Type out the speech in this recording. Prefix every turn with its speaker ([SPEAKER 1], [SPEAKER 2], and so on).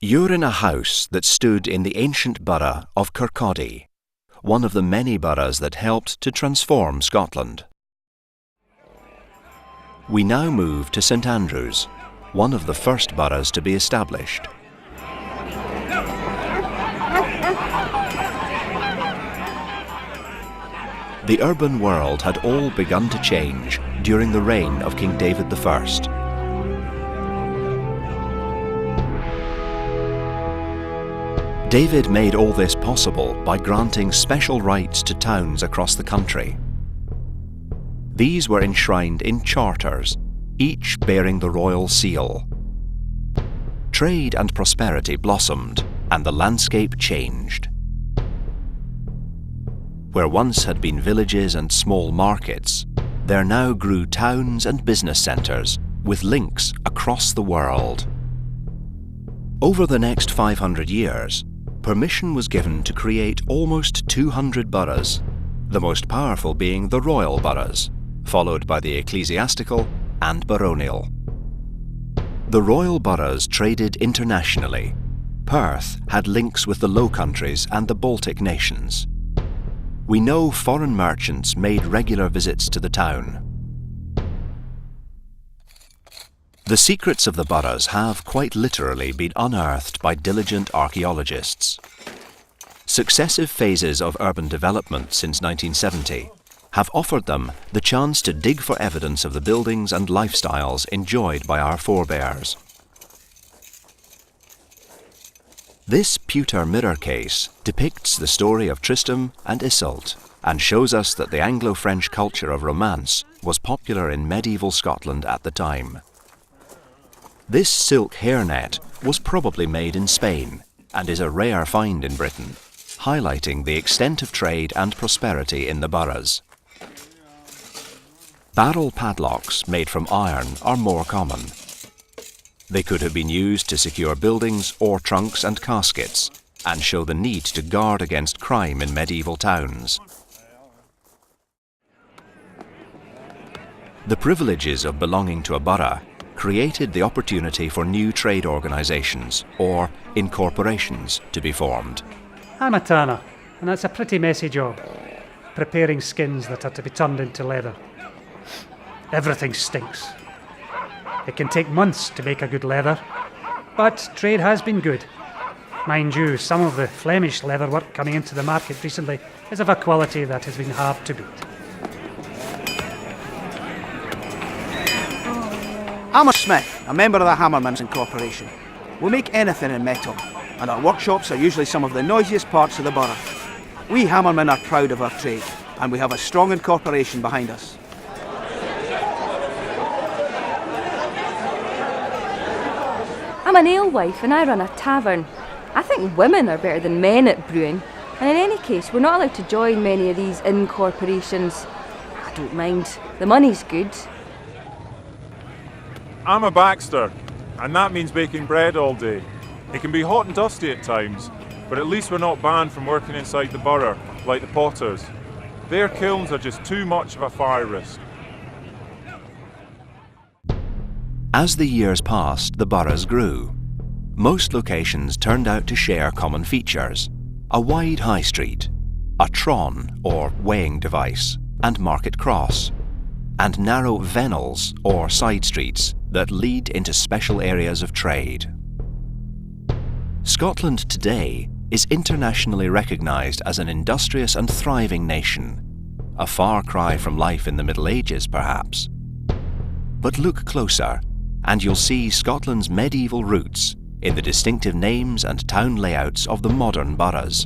[SPEAKER 1] You're in a house that stood in the ancient borough of Kirkcaldy, one of the many boroughs that helped to transform Scotland. We now move to St Andrews, one of the first boroughs to be established. The urban world had all begun to change during the reign of King David I. David made all this possible by granting special rights to towns across the country. These were enshrined in charters, each bearing the royal seal. Trade and prosperity blossomed, and the landscape changed. Where once had been villages and small markets, there now grew towns and business centres with links across the world. Over the next 500 years, permission was given to create almost 200 boroughs, the most powerful being the royal boroughs, followed by the ecclesiastical and baronial. The royal boroughs traded internationally. Perth had links with the Low Countries and the Baltic nations. We know foreign merchants made regular visits to the town. The secrets of the boroughs have quite literally been unearthed by diligent archaeologists. Successive phases of urban development since 1970 have offered them the chance to dig for evidence of the buildings and lifestyles enjoyed by our forebears. This pewter mirror case depicts the story of Tristram and Iseult and shows us that the Anglo-French culture of romance was popular in medieval Scotland at the time. This silk hairnet was probably made in Spain and is a rare find in Britain, highlighting the extent of trade and prosperity in the boroughs. Barrel padlocks made from iron are more common. They could have been used to secure buildings or trunks and caskets and show the need to guard against crime in medieval towns. The privileges of belonging to a borough created the opportunity for new trade organisations, or incorporations, to be formed.
[SPEAKER 2] I'm a tanner, and it's a pretty messy job, preparing skins that are to be turned into leather. Everything stinks. It can take months to make a good leather, but trade has been good. Mind you, some of the Flemish leatherwork coming into the market recently is of a quality that has been hard to beat.
[SPEAKER 3] I'm a smith, a member of the Hammermen's Incorporation. We make anything in metal, and our workshops are usually some of the noisiest parts of the borough. We Hammermen are proud of our trade, and we have a strong incorporation behind us.
[SPEAKER 4] I'm an alewife and I run a tavern. I think women are better than men at brewing, and in any case we're not allowed to join many of these incorporations. I don't mind, the money's good.
[SPEAKER 5] I'm a Baxter, and that means baking bread all day. It can be hot and dusty at times, but at least we're not banned from working inside the borough, like the potters. Their kilns are just too much of a fire risk.
[SPEAKER 1] As the years passed, the boroughs grew. Most locations turned out to share common features: a wide high street, a tron or weighing device, and market cross, and narrow venels or side streets that lead into special areas of trade. Scotland today is internationally recognised as an industrious and thriving nation, a far cry from life in the Middle Ages perhaps. But look closer and you'll see Scotland's medieval roots in the distinctive names and town layouts of the modern boroughs.